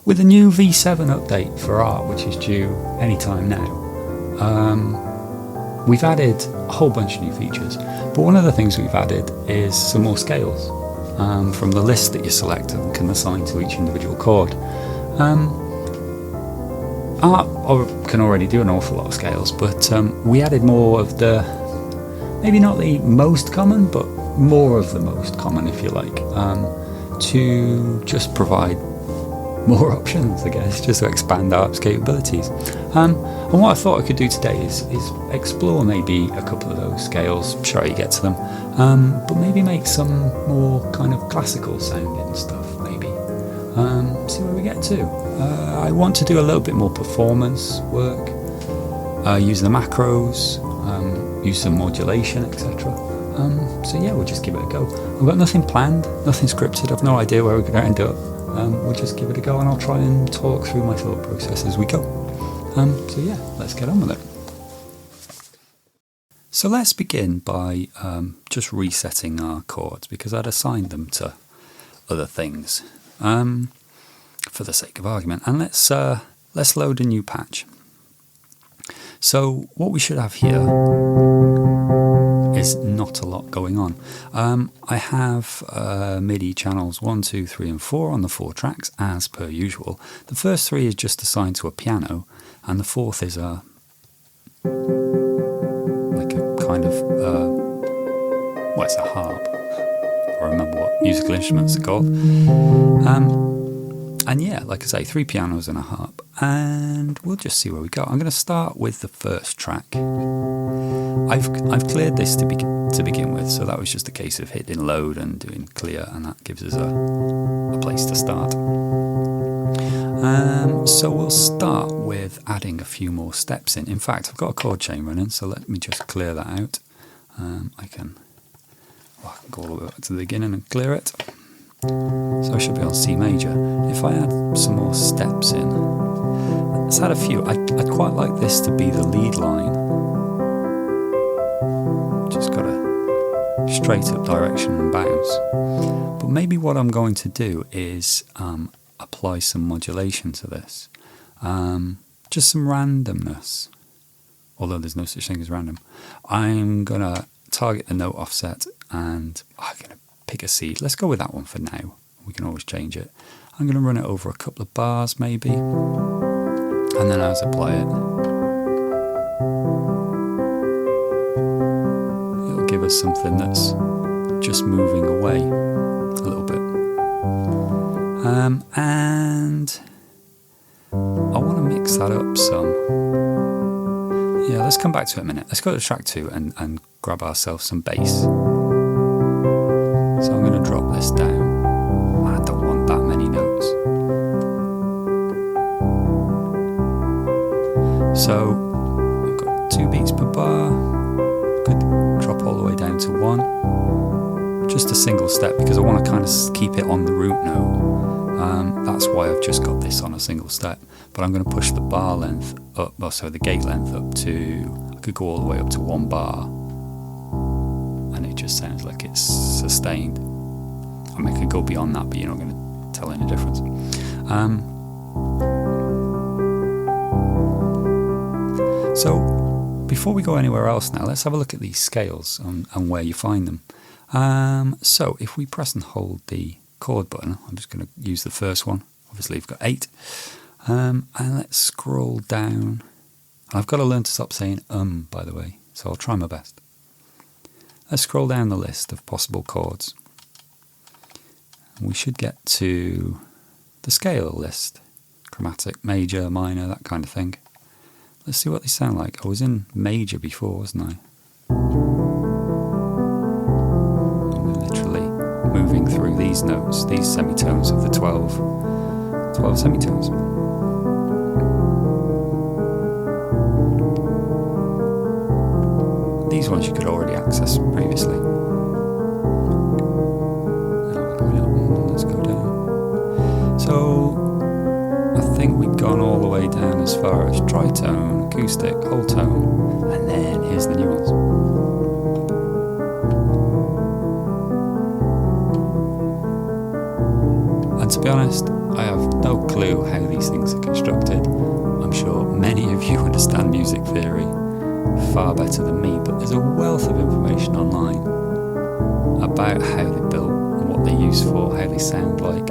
with the new V7 update for ARP, which is due anytime now, we've added a whole bunch of new features. But one of the things we've added is some more scales from the list that you select and can assign to each individual chord. ARP can already do an awful lot of scales, but we added more of the, maybe not the most common, but more of the most common, if you like, to just provide more options, I guess, just to expand ARP's capabilities. And what I thought I could do today is explore maybe a couple of those scales, show how you get to them, but maybe make some more kind of classical sounding stuff, maybe. See where we get to. I want to do a little bit more performance work, use the macros, use some modulation, etc. So yeah, we'll just give it a go. I've got nothing planned, nothing scripted, I've no idea where we're going to end up. We'll just give it a go, and I'll try and talk through my thought process as we go. So yeah, let's get on with it. So let's begin by just resetting our chords, because I'd assigned them to other things for the sake of argument. And let's load a new patch. So what we should have here is not a lot going on. I have MIDI channels 1, 2, 3 and 4 on the 4 tracks as per usual. The first 3 is just assigned to a piano, and the 4th is a kind of it's a harp. I remember what musical instruments are called. And yeah, like I say, 3 pianos and a harp, and we'll just see where we go. I'm going to start with the first track. I've cleared this to begin with, so that was just a case of hitting load and doing clear, and that gives us a place to start. So we'll start with adding a few more steps in. In fact, I've got a chord chain running, so let me just clear that out. I can go all the way back to the beginning and clear it. So I should be on C major. If I add some more steps in, let's add a few. I'd quite like this to be the lead line. Just got a straight up direction and bounce. But maybe what I'm going to do is apply some modulation to this. Just some randomness. Although there's no such thing as random. I'm going to target the note offset, and I'm going to pick a C. Let's go with that one for now. We can always change it. I'm going to run it over a couple of bars maybe, and then as I play it, it'll give us something that's just moving away a little bit. And I want to mix that up some. Yeah, let's come back to it in a minute. Let's go to track 2 and grab ourselves some bass. So I'm going to drop this down. I don't want that many notes. So we've got 2 beats per bar. Could drop all the way down to 1. Just a single step, because I want to kind of keep it on the root note. That's why I've just got this on a single step. But I'm going to push the bar length up, the gate length up to, I could go all the way up to 1 bar. And it just sounds like it's sustained. I mean, I could go beyond that, but you're not going to tell any difference. So before we go anywhere else now, let's have a look at these scales and where you find them. So if we press and hold the chord button, I'm just going to use the first one. Obviously you've got 8. And let's scroll down. I've got to learn to stop saying by the way, so I'll try my best. Let's scroll down the list of possible chords. We should get to the scale list. Chromatic, major, minor, that kind of thing. Let's see what they sound like. I was in major before, wasn't I? I'm literally moving through these notes, these semitones of the 12 semitones. These ones you could already access previously. Let's go down. So I think we've gone all the way down as far as tritone, acoustic, whole tone, and then here's the new ones. And to be honest, I have no clue how these things are constructed. I'm sure many of you understand music theory far better than me, but there's a wealth of information online about how they're built and what they're used for, how they sound like.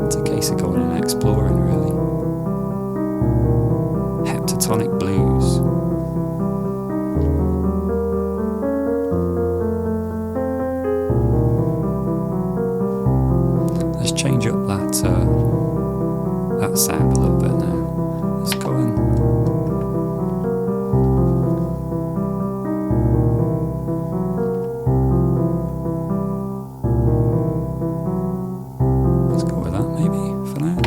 It's a case of going and exploring, really. Heptatonic blues. Let's change up that sound a little bit now. Let's go in. Let's go with that maybe for now.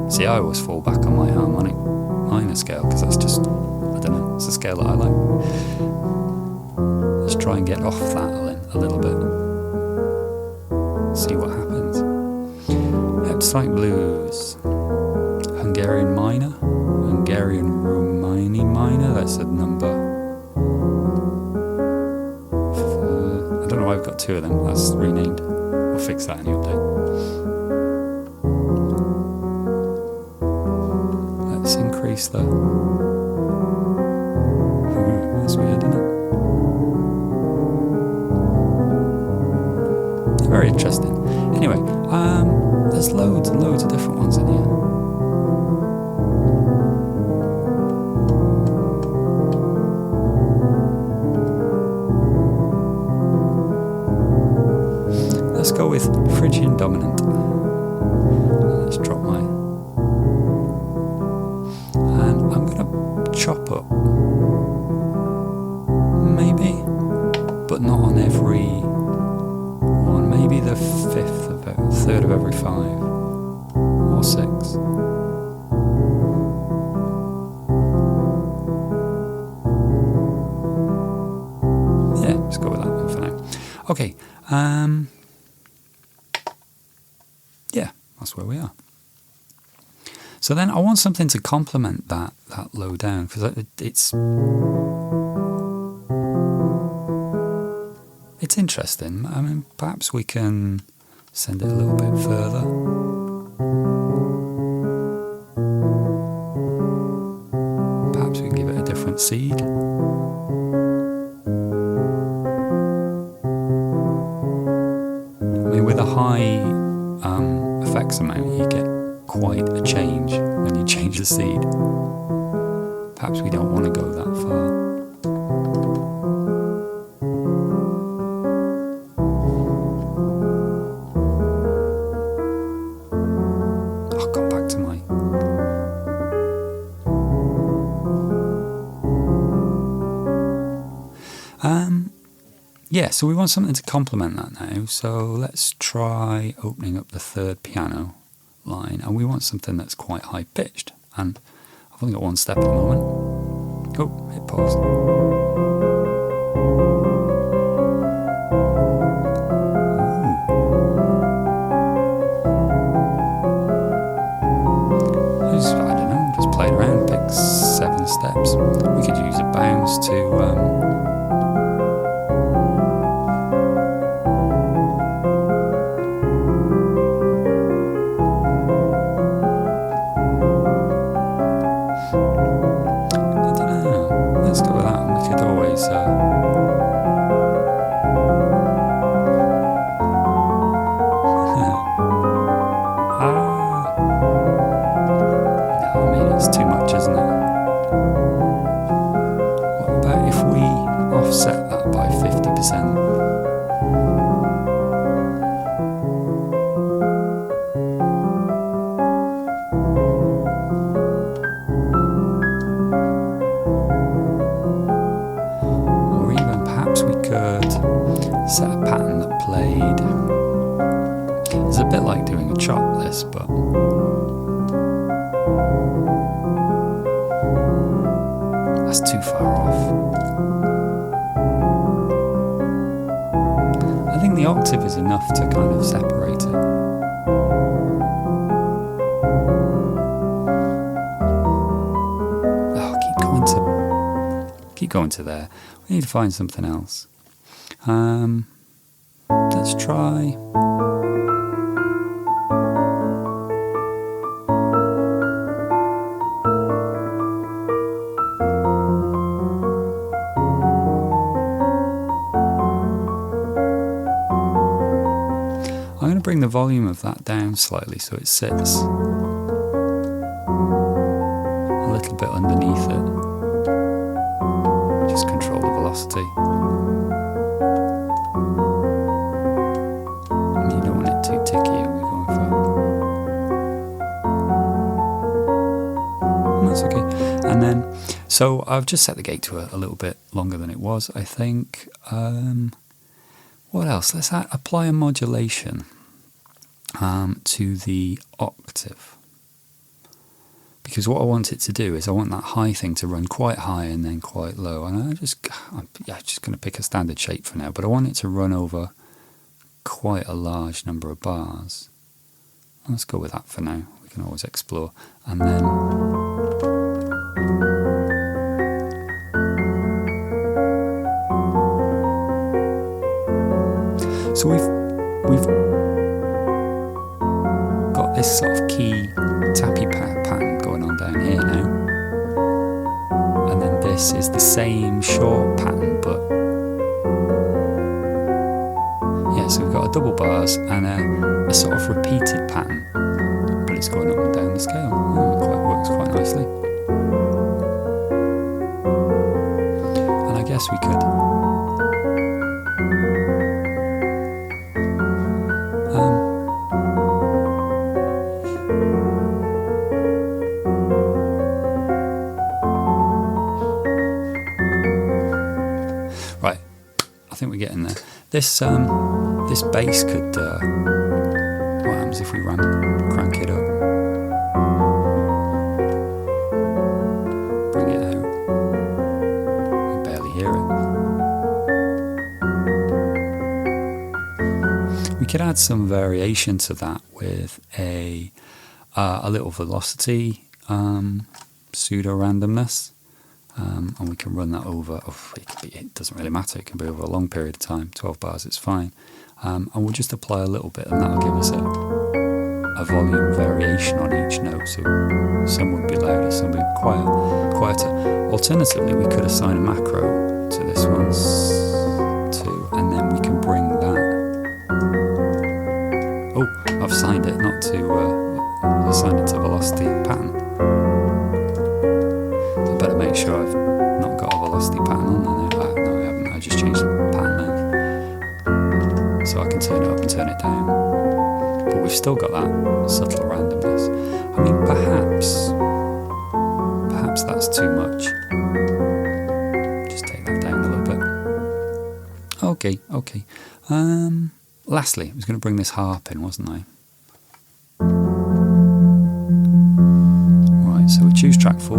See, I always fall back on my harmonic minor scale because that's just, I don't know, it's a scale that I like. Let's try and get off that a little bit. See what happens. Heptatonic blues. Hungarian minor. Hungarian Romani minor. That's a number. I don't know why I've got two of them. That's renamed. We'll fix that in the update. Let's increase the... That's weird, isn't it? Very interesting. Anyway, there's loads and loads of different ones in here. Let's go with Phrygian dominant. Let's drop my... And I'm going to chop up. Maybe, but not on every... Maybe the third of every 5 or 6. Yeah, let's go with that one for now. Okay, yeah, that's where we are. So then I want something to complement that low down, because it's interesting. I mean, perhaps we can send it a little bit further. Perhaps we can give it a different seed. I mean, with a high effects amount, you get quite a change when you change the seed. Perhaps we don't want to go that far. Yeah, so we want something to complement that now. So let's try opening up the third piano line, and we want something that's quite high pitched. And I've only got one step at the moment. Oh, hit pause. I don't know, just playing around, pick 7 steps. We could use a bounce to... offset that by 50%. Or even perhaps we could set a pattern that played. It's a bit like doing a chop this, but that's too far off. I think the octave is enough to kind of separate it. Oh, keep going to there. We need to find something else. Let's try. I'm going to bring the volume of that down slightly so it sits a little bit underneath it. Just control the velocity. And you don't want it too ticky, what we're going for. That's okay. And then, so I've just set the gate to a little bit longer than it was, I think. What else? Let's apply a modulation to the octave. Because what I want it to do is I want that high thing to run quite high and then quite low. And I'm just going to pick a standard shape for now, but I want it to run over quite a large number of bars. Let's go with that for now. We can always explore. And then so we've got this sort of key tappy pattern going on down here now, and then this is the same short pattern, but yeah, so we've got a double bars and a sort of repeated pattern, but it's going up and down the scale. Works quite nicely. And I guess we could right, I think we're getting there. This bass could what happens if we crank it up, bring it out, you barely hear it. We could add some variation to that with a little velocity pseudo randomness, and we can run that over. It doesn't really matter. It can be over a long period of time. 12 bars, it's fine. And we'll just apply a little bit, and that'll give us a volume variation on each note. So some would be louder, some would be quieter. Alternatively, we could assign a macro to this one too, and then we can bring that. Oh, I've assigned it not to assigned it to velocity pattern. I better make sure I've not got a velocity pattern on there. No, I haven't. I just changed the pattern length, so I can turn it up and turn it down. But we've still got that subtle randomness. I mean, perhaps that's too much. Just take that down a little bit. Okay. Lastly, I was going to bring this harp in, wasn't I? Right, so we choose track 4.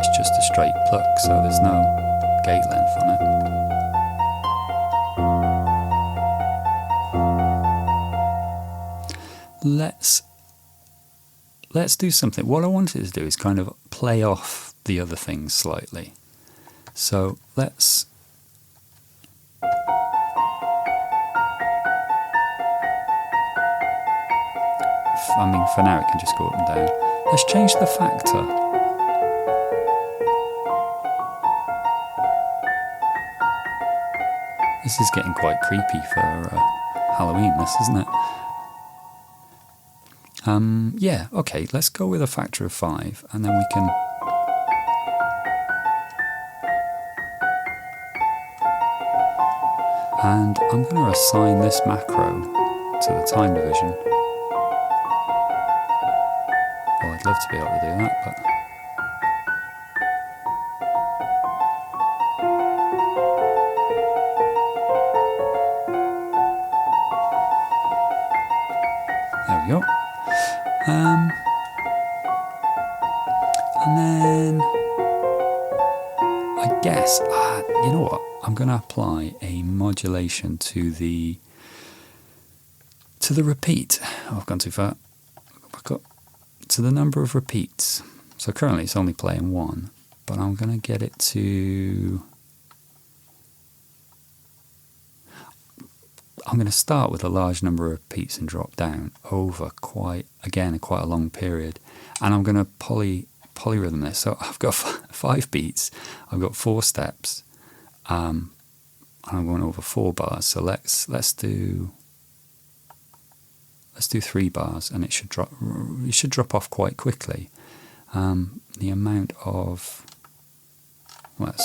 It's just a straight pluck, so there's no gate length on it. Let's do something. What I wanted to do is kind of play off the other things slightly. So let's for now it can just go up and down. Let's change the factor. This is getting quite creepy for Halloween, this, isn't it? Yeah, okay, let's go with a factor of 5, and then we can... And I'm going to assign this macro to the time division. Well, I'd love to be able to do that, but... There we go. And then I guess, you know what? I'm going to apply a modulation to the repeat. Oh, I've gone too far. Go back up. to the number of repeats. So currently it's only playing 1, but I'm going to get it to... I'm going to start with a large number of repeats and drop down over quite a long period. And I'm going to polyrhythm this. So I've got 5 beats, I've got 4 steps, and I'm going over 4 bars. So let's do 3 bars, and it should drop off quite quickly. The amount of... let's...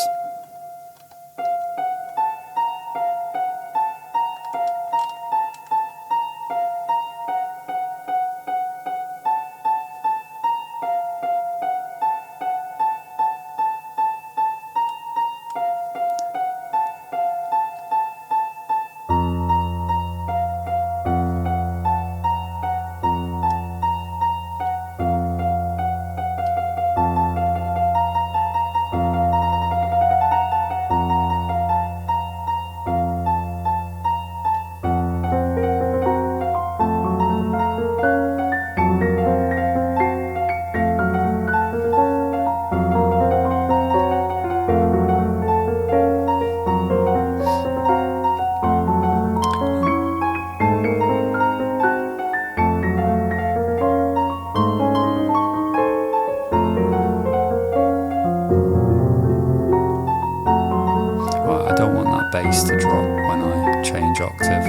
bass to drop when I change octave,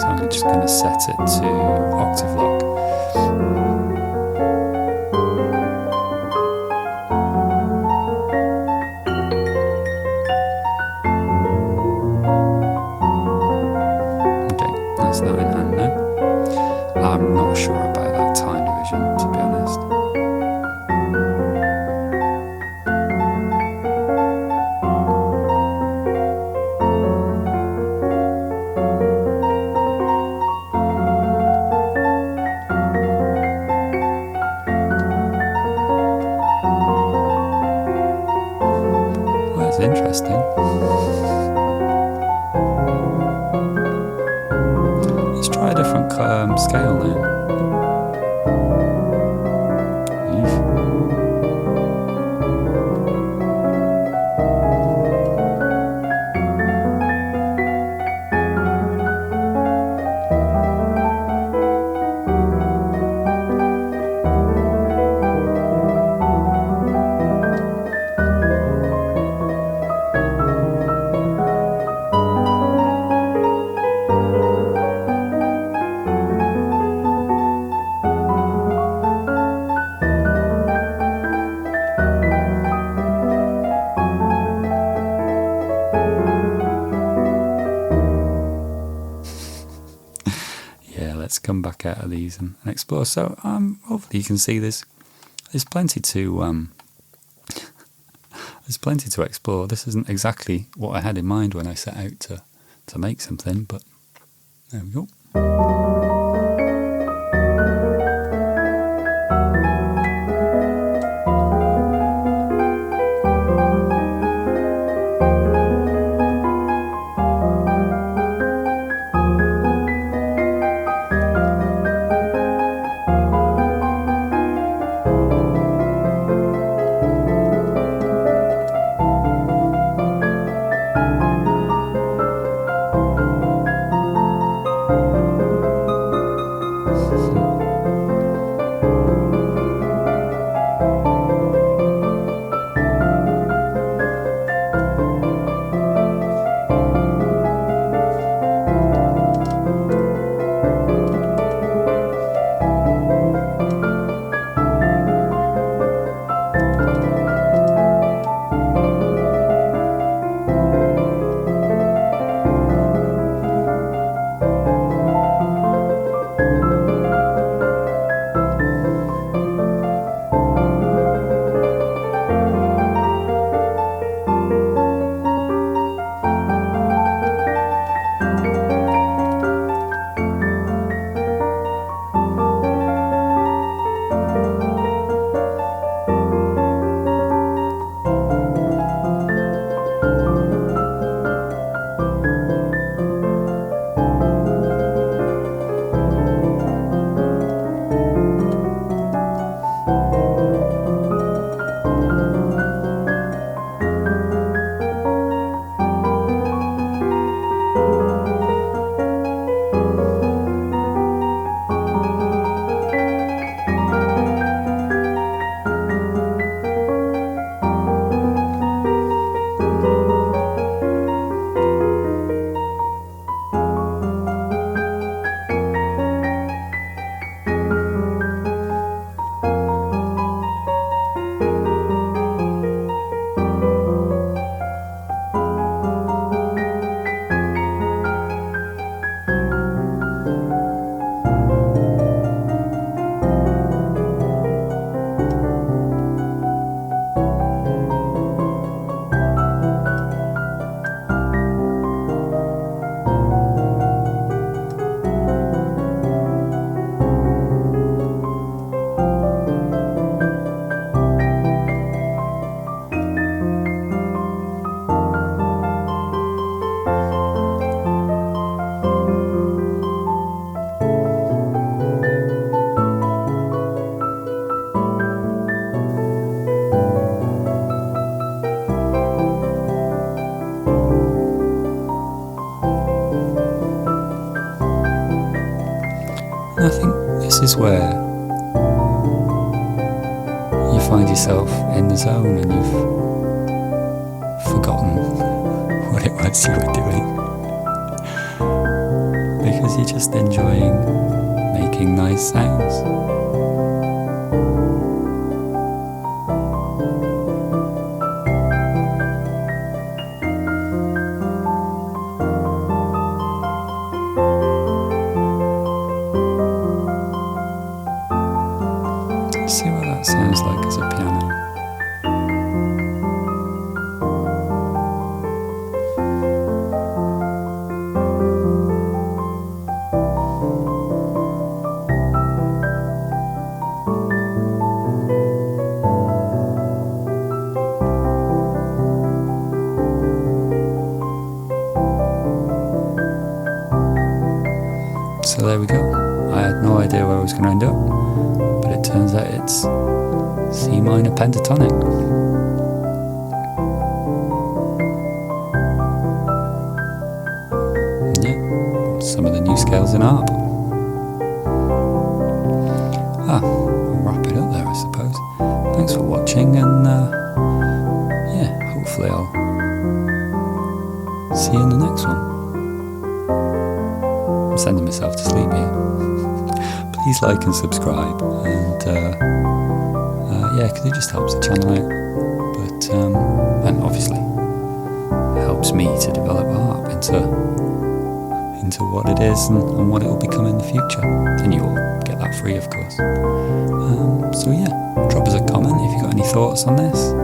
so I'm just going to set it to octave lock. Okay, that's that in hand now. I'm not sure about that time division, to be honest. Interesting. Let's try a different scale now. Let's come back out of these and explore. So hopefully you can see there's plenty to there's plenty to explore. This isn't exactly what I had in mind when I set out to make something, but there we go. those where you find yourself in the zone and you've forgotten what it was you were doing because you're just enjoying making nice sounds. See what that sounds like as a piano. So there we go. I had no idea where I was going to end up, but it turns out it's C minor pentatonic. And yeah, some of the new scales in Harp. I'll wrap it up there, I suppose. Thanks for watching, and yeah, hopefully I'll see you in the next one. I'm sending myself to sleep here. Please like and subscribe, and yeah, because it just helps the channel out, but and obviously helps me to develop Harp into what it is and what it will become in the future, and you'll get that free, of course. So yeah, drop us a comment if you've got any thoughts on this.